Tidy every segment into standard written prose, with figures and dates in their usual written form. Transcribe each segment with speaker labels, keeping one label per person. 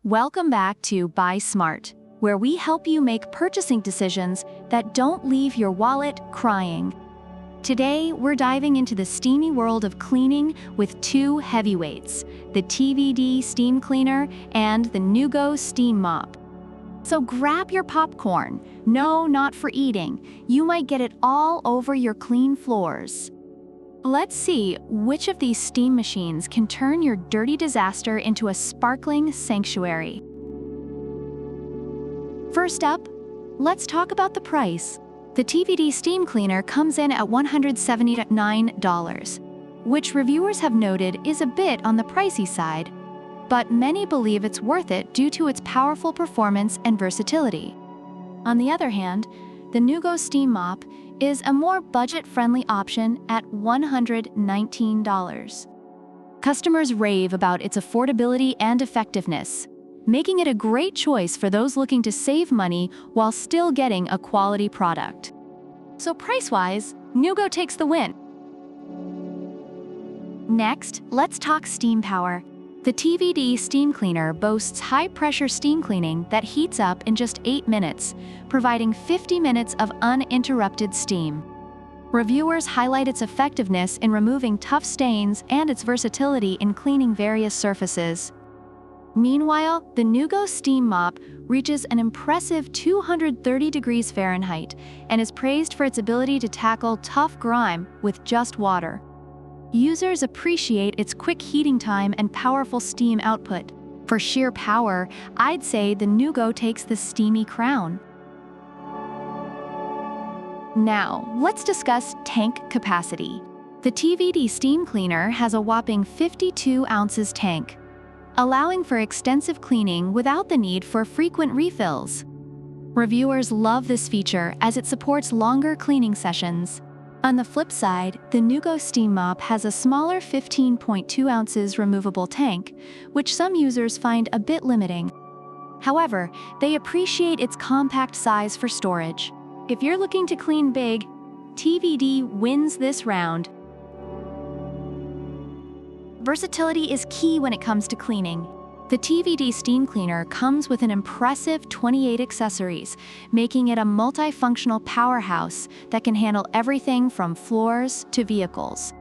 Speaker 1: Welcome back to Buy Smart, where we help you make purchasing decisions that don't leave your wallet crying. Today, we're diving into the steamy world of cleaning with two heavyweights, the TVD steam cleaner and the Neugo steam mop. So grab your popcorn. No, not for eating. You might get it all over your clean floors. Let's see which of these steam machines can turn your dirty disaster into a sparkling sanctuary. First up, let's talk about the price. The TVD steam cleaner comes in at $179, which reviewers have noted is a bit on the pricey side, but many believe it's worth it due to its powerful performance and versatility. On the other hand, the Neugo steam mop is a more budget-friendly option at $119. Customers rave about its affordability and effectiveness, making it a great choice for those looking to save money while still getting a quality product. So price-wise, Neugo takes the win. Next, let's talk steam power. The TVD steam cleaner boasts high-pressure steam cleaning that heats up in just 8 minutes, providing 50 minutes of uninterrupted steam. Reviewers highlight its effectiveness in removing tough stains and its versatility in cleaning various surfaces. Meanwhile, the Neugo steam mop reaches an impressive 230 degrees Fahrenheit and is praised for its ability to tackle tough grime with just water. Users appreciate its quick heating time and powerful steam output. For sheer power, I'd say the Neugo takes the steamy crown. Now, let's discuss tank capacity. The TVD steam cleaner has a whopping 52 ounces tank, allowing for extensive cleaning without the need for frequent refills. Reviewers love this feature as it supports longer cleaning sessions. On the flip side, the Neugo steam mop has a smaller 15.2 ounces removable tank, which some users find a bit limiting. However, they appreciate its compact size for storage. If you're looking to clean big, TVD wins this round. Versatility is key when it comes to cleaning. The TVD steam cleaner comes with an impressive 28 accessories, making it a multifunctional powerhouse that can handle everything from floors to vehicles.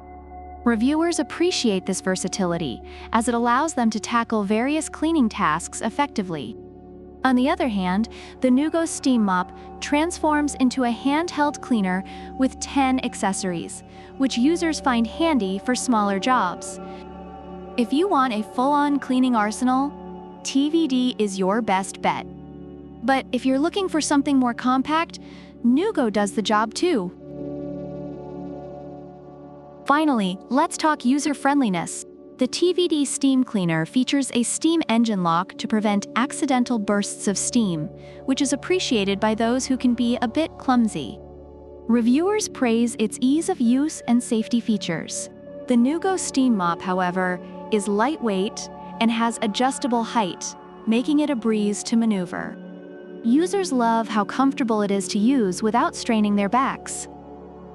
Speaker 1: Reviewers appreciate this versatility, as it allows them to tackle various cleaning tasks effectively. On the other hand, the Neugo steam mop transforms into a handheld cleaner with 10 accessories, which users find handy for smaller jobs. If you want a full-on cleaning arsenal, TVD is your best bet. But if you're looking for something more compact, Neugo does the job too. Finally, let's talk user-friendliness. The TVD steam cleaner features a steam engine lock to prevent accidental bursts of steam, which is appreciated by those who can be a bit clumsy. Reviewers praise its ease of use and safety features. The Neugo steam mop, however, is lightweight and has adjustable height, making it a breeze to maneuver. Users love how comfortable it is to use without straining their backs.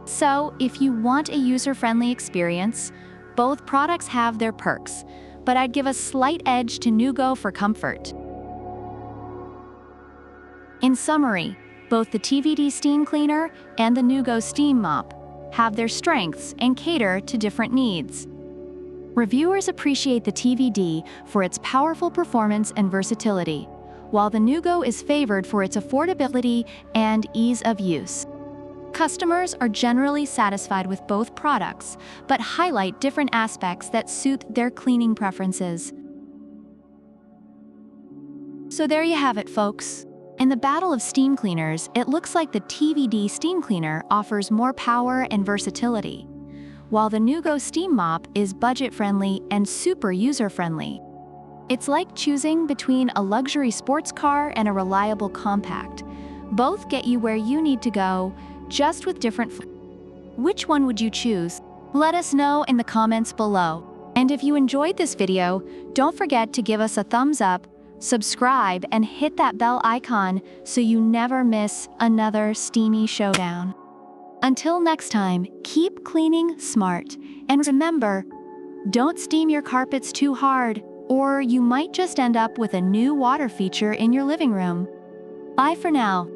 Speaker 1: So, if you want a user-friendly experience, both products have their perks, but I'd give a slight edge to Neugo for comfort. In summary, both the TVD steam cleaner and the Neugo steam mop have their strengths and cater to different needs. Reviewers appreciate the TVD for its powerful performance and versatility, while the Neugo is favored for its affordability and ease of use. Customers are generally satisfied with both products, but highlight different aspects that suit their cleaning preferences. So there you have it, folks. In the battle of steam cleaners, it looks like the TVD steam cleaner offers more power and versatility, while the Neugo steam mop is budget-friendly and super user-friendly. It's like choosing between a luxury sports car and a reliable compact. Both get you where you need to go, just with different. Which one would you choose? Let us know in the comments below. And if you enjoyed this video, don't forget to give us a thumbs up, subscribe, and hit that bell icon so you never miss another steamy showdown. Until next time, keep cleaning smart. And remember, don't steam your carpets too hard, Or you might just end up with a new water feature in your living room. Bye for now.